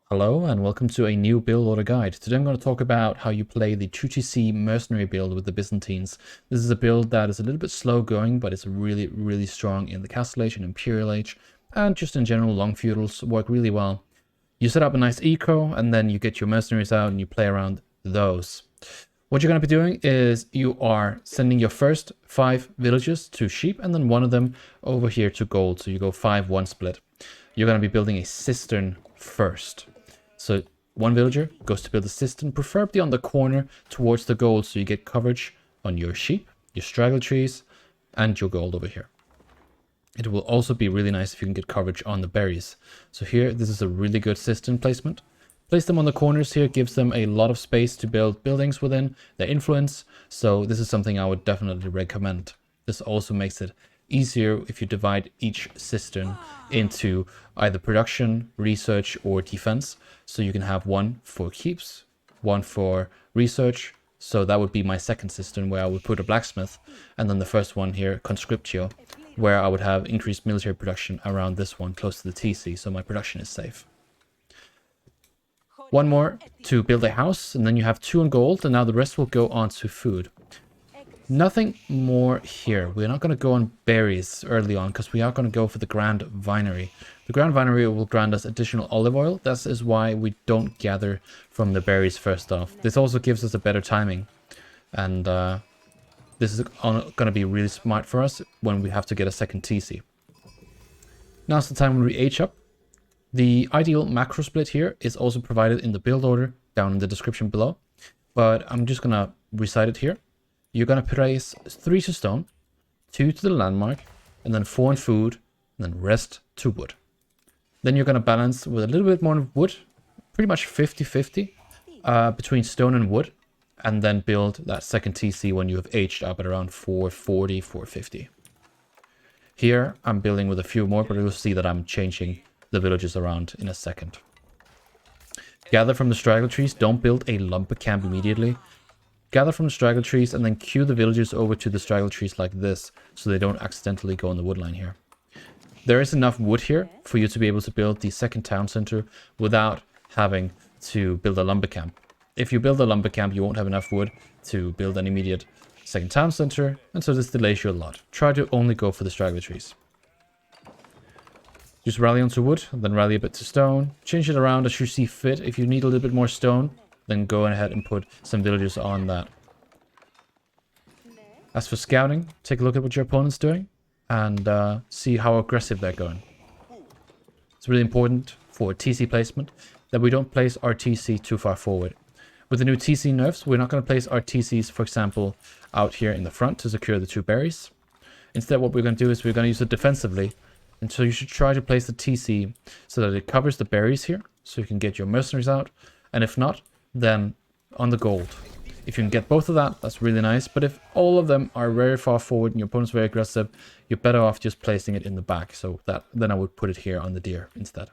Hello and welcome to a new build order guide. Today I'm going to talk about how you play the 2TC mercenary build with the Byzantines. This is a build that is a little bit slow going, but it's really strong in the Castle Age and Imperial Age, and just in general long feudals work really well. You set up a nice eco and then you get your mercenaries out and you play around those. What you're going to be doing is you are sending your first 5 villages to sheep and then one of them over here to gold. So you go 5-1 split. You're going to be building a cistern first. So one villager goes to build a cistern, preferably on the corner towards the gold, so you get coverage on your sheep, your straggler trees, and your gold over here. It will also be really nice if you can get coverage on the berries. So here, this is a really good cistern placement. Place them on the corners here, gives them a lot of space to build buildings within, their influence. So this is something I would definitely recommend. This also makes it easier if you divide each cistern into either production, research, or defense. So you can have one for keeps, one for research. So that would be my second cistern where I would put a blacksmith. And then the first one here, conscriptio, where I would have increased military production around this one close to the TC. So my production is safe. One more to build a house, and then you have 2 in gold, and now the rest will go on to food. Nothing more here. We're not going to go on berries early on because we are going to go for the Grand Vinery. The Grand Vinery will grant us additional olive oil. That is why we don't gather from the berries first off. This also gives us a better timing. And this is going to be really smart for us when we have to get a second TC. Now's the time when we age up. The ideal macro split here is also provided in the build order down in the description below. But I'm just going to recite it here. You're going to place 3 to stone, 2 to the landmark, and then 4 in food, and then rest to wood. Then you're going to balance with a little bit more wood, pretty much 50-50 between stone and wood, and then build that second TC when you have aged up at around 440, 450. Here I'm building with a few more, but you'll see that I'm changing the villages around in a second. Gather from the straggler trees. Don't build a lumber camp immediately. Gather from the straggler trees and then queue the villagers over to the straggler trees like this, so they don't accidentally go in the wood line here. There is enough wood here for you to be able to build the second town center without having to build a lumber camp. If you build a lumber camp, you won't have enough wood to build an immediate second town center, and so this delays you a lot. Try to only go for the straggler trees. Just rally onto wood, then rally a bit to stone. Change it around as you see fit. If you need a little bit more stone, then go ahead and put some villagers on that. As for scouting, take a look at what your opponent's doing and see how aggressive they're going. It's really important for TC placement that we don't place our TC too far forward. With the new TC nerfs, we're not going to place our TCs, for example, out here in the front to secure the 2 berries. Instead, what we're going to do is we're going to use it defensively. And so you should try to place the TC so that it covers the berries here, so you can get your mercenaries out. And if not, then on the gold. If you can get both of that, that's really nice. But if all of them are very far forward and your opponent's very aggressive, you're better off just placing it in the back. So that then I would put it here on the deer instead.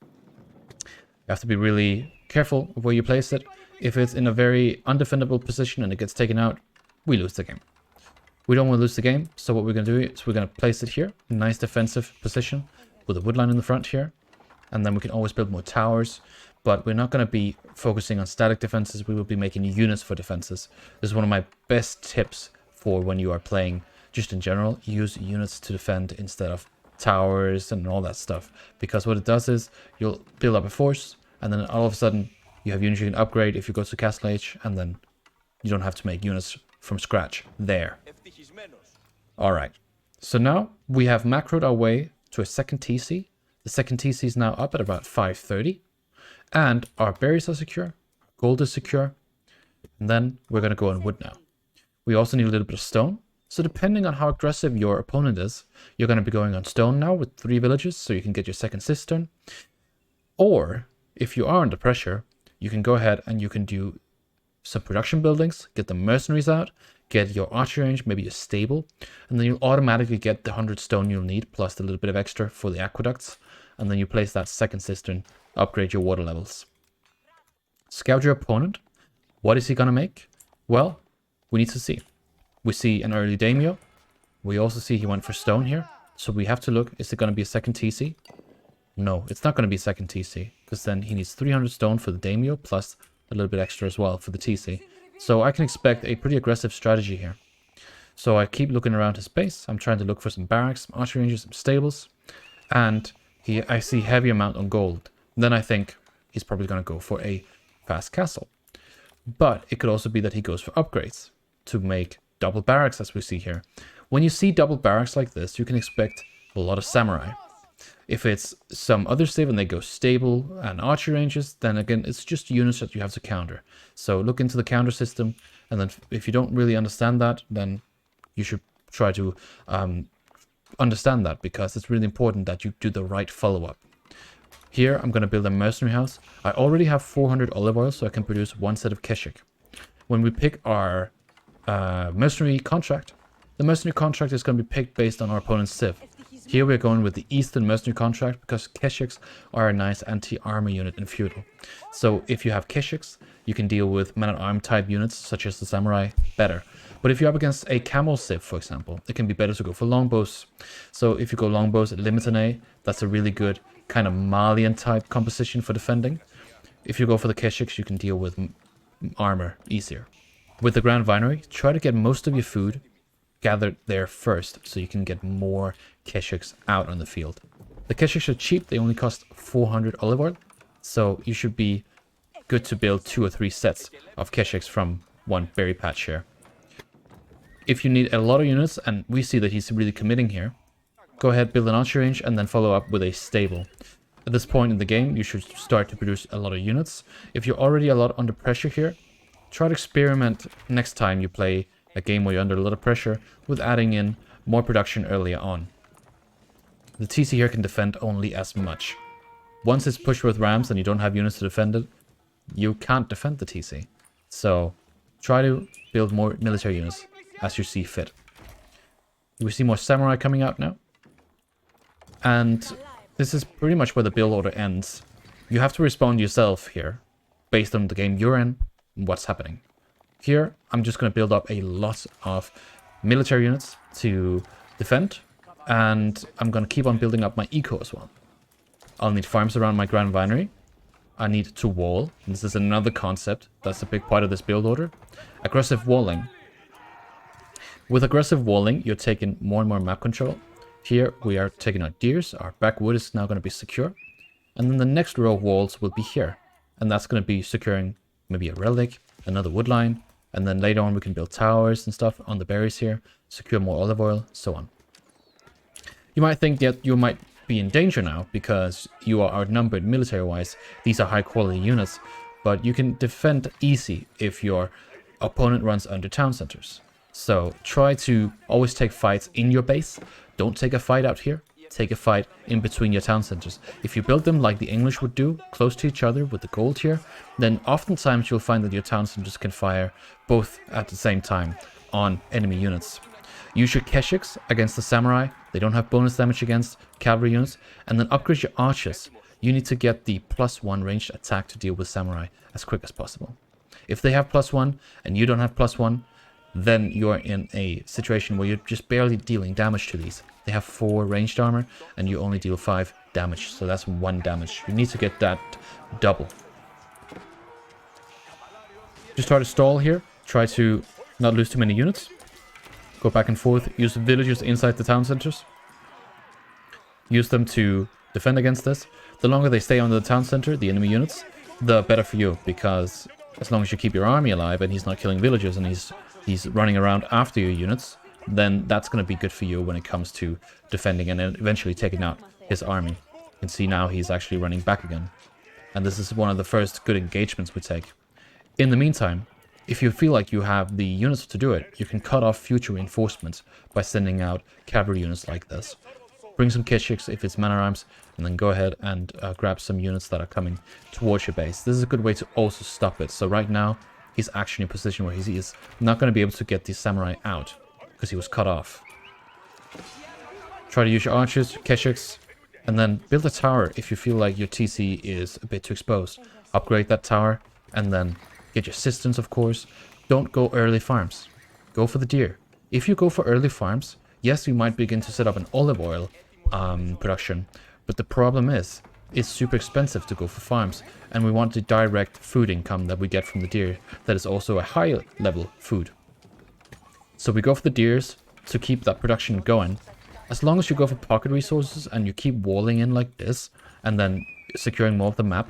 You have to be really careful of where you place it. If it's in a very undefendable position and it gets taken out, we lose the game. We don't want to lose the game, so what we're going to do is we're going to place it here, a nice defensive position with a woodline in the front here. And then we can always build more towers. But we're not going to be focusing on static defenses. We will be making units for defenses. This is one of my best tips for when you are playing just in general. Use units to defend instead of towers and all that stuff. Because what it does is you'll build up a force and then all of a sudden you have units you can upgrade if you go to Castle Age, and then you don't have to make units from scratch there. Alright, so now we have macroed our way to a second TC. The second TC is now up at about 530. And our berries are secure, gold is secure, and then we're going to go on wood now. We also need a little bit of stone. So depending on how aggressive your opponent is, you're going to be going on stone now with 3 villages, so you can get your second cistern. Or, if you are under pressure, you can go ahead and you can do some production buildings, get the mercenaries out, get your archery range, maybe a stable, and then you'll automatically get the 100 stone you'll need, plus a little bit of extra for the aqueducts, and then you place that second cistern. Upgrade your water levels. Scout your opponent. What is he going to make? Well, we need to see. We see an early daimyo. We also see he went for stone here. So we have to look, is it going to be a second TC? No, it's not going to be a second TC. because then he needs 300 stone for the daimyo, plus a little bit extra as well for the TC. So I can expect a pretty aggressive strategy here. So I keep looking around his base. I'm trying to look for some barracks, some archery ranges, some stables. And I see heavy amount on gold. Then I think he's probably going to go for a fast castle. But it could also be that he goes for upgrades to make double barracks, as we see here. When you see double barracks like this, you can expect a lot of samurai. If it's some other civ and they go stable and archery ranges, then again, it's just units that you have to counter. So look into the counter system, and then if you don't really understand that, then you should try to understand that, because it's really important that you do the right follow-up. Here, I'm going to build a mercenary house. I already have 400 olive oil, so I can produce one set of keshik. When we pick our mercenary contract, the mercenary contract is going to be picked based on our opponent's civ. Here we're going with the Eastern mercenary contract because keshiks are a nice anti-armor unit in feudal. So if you have keshiks, you can deal with man-at-arm type units such as the samurai better. But if you're up against a camel civ, for example, it can be better to go for longbows. So if you go longbows at Limitane, that's a really good kind of Malian type composition for defending. If you go for the keshiks, you can deal with armor easier. With the Grand Vinery, try to get most of your food gathered there first, so you can get more keshiks out on the field. The keshiks are cheap, they only cost 400 olive oil, so you should be good to build 2 or 3 sets of keshiks from one berry patch here. If you need a lot of units, and we see that he's really committing here, go ahead, build an archery range, and then follow up with a stable. At this point in the game, you should start to produce a lot of units. If you're already a lot under pressure here, try to experiment next time you play a game where you're under a lot of pressure with adding in more production earlier on. The TC here can defend only as much. Once it's pushed with rams and you don't have units to defend it, you can't defend the TC. So try to build more military units as you see fit. We see more samurai coming out now. And this is pretty much where the build order ends. You have to respond yourself here, based on the game you're in and what's happening. Here, I'm just going to build up a lot of military units to defend, and I'm going to keep on building up my eco as well. I'll need farms around my Grand Vinery. I need to wall. This is another concept that's a big part of this build order. Aggressive walling. With aggressive walling, you're taking more and more map control. Here, we are taking out deers. Our backwood is now going to be secure. And then the next row of walls will be here. And that's going to be securing maybe a relic, another wood line, and then later on we can build towers and stuff on the berries here, secure more olive oil, so on. You might think that you might be in danger now because you are outnumbered military-wise. These are high-quality units, but you can defend easy if your opponent runs under town centers. So try to always take fights in your base. Don't take a fight out here. Take a fight in between your town centers. If you build them like the English would do, close to each other with the gold here, then oftentimes you'll find that your town centers can fire both at the same time on enemy units. Use your keshiks against the samurai. They don't have bonus damage against cavalry units. And then upgrade your archers. You need to get the +1 ranged attack to deal with samurai as quick as possible. If they have +1 and you don't have +1, then you're in a situation where you're just barely dealing damage to these. They have 4 ranged armor and you only deal 5 damage, so that's 1 damage. You need to get that double. Just try to stall here. Try to not lose too many units. Go back and forth. Use villagers inside the town centers. Use them to defend against this. The longer they stay under the town center, the enemy units, the better for you, because as long as you keep your army alive and he's not killing villagers and he's running around after your units, then that's going to be good for you when it comes to defending and then eventually taking out his army. You can see now he's actually running back again. And this is one of the first good engagements we take. In the meantime, if you feel like you have the units to do it, you can cut off future reinforcements by sending out cavalry units like this. Bring some keshiks if it's man-at-arms, and then go ahead and grab some units that are coming towards your base. This is a good way to also stop it. So right now, he's actually in a position where he is not going to be able to get the samurai out because he was cut off. Try to use your archers, your keshiks, and then build a tower if you feel like your TC is a bit too exposed. Upgrade that tower, and then get your cisterns, of course. Don't go early farms. Go for the deer. If you go for early farms, yes, you might begin to set up an olive oil production, but the problem is it's super expensive to go for farms, and we want the direct food income that we get from the deer that is also a high level food. So we go for the deers to keep that production going. As long as you go for pocket resources and you keep walling in like this and then securing more of the map,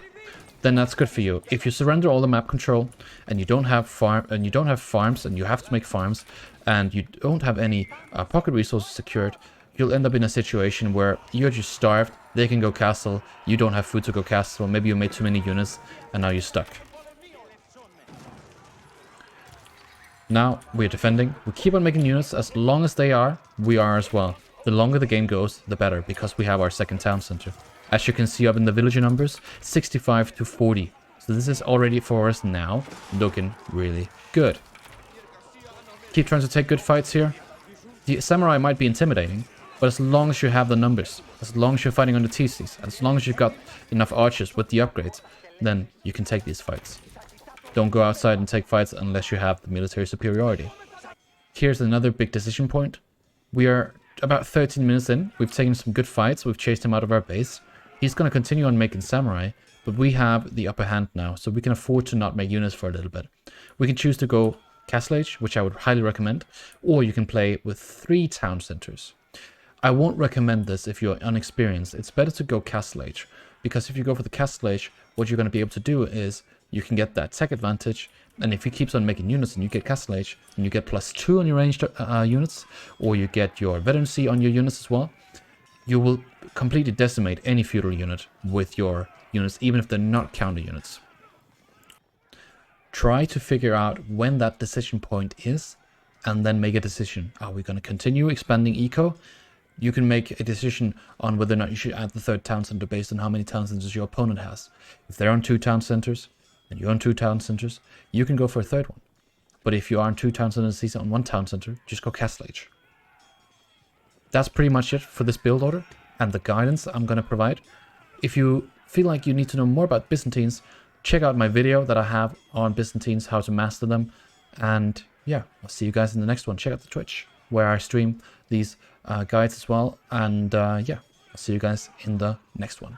then that's good for you. If you surrender all the map control and you don't have farms and you have to make farms and you don't have any pocket resources secured, you'll end up in a situation where you're just starved. They can go castle, you don't have food to go castle, maybe you made too many units and now you're stuck. Now we're defending. We keep on making units. As long as they are, we are as well. The longer the game goes, the better, because we have our second town center. As you can see up in the villager numbers, 65 to 40. So this is already for us now looking really good. Keep trying to take good fights here. The samurai might be intimidating, but as long as you have the numbers, as long as you're fighting on the TCs, as long as you've got enough archers with the upgrades, then you can take these fights. Don't go outside and take fights unless you have the military superiority. Here's another big decision point. We are about 13 minutes in. We've taken some good fights. We've chased him out of our base. He's going to continue on making samurai, but we have the upper hand now, so we can afford to not make units for a little bit. We can choose to go Castle Age, which I would highly recommend, or you can play with 3 town centers. I won't recommend this if you're unexperienced. It's better to go Castle Age, because if you go for the Castle Age, what you're going to be able to do is you can get that tech advantage, and if he keeps on making units and you get Castle Age, and you get +2 on your ranged units, or you get your veterancy on your units as well, you will completely decimate any feudal unit with your units, even if they're not counter units. Try to figure out when that decision point is, and then make a decision. Are we going to continue expanding eco? You can make a decision on whether or not you should add the 3rd town center based on how many town centers your opponent has. If they're on 2 town centers, and you own 2 town centers, you can go for a 3rd one. But if you are on 2 town centers, he's on 1 town center, just go Castle Age. That's pretty much it for this build order and the guidance I'm going to provide. If you feel like you need to know more about Byzantines, check out my video that I have on Byzantines, how to master them. And yeah, I'll see you guys in the next one. Check out the Twitch where I stream these guides as well. And yeah, I'll see you guys in the next one.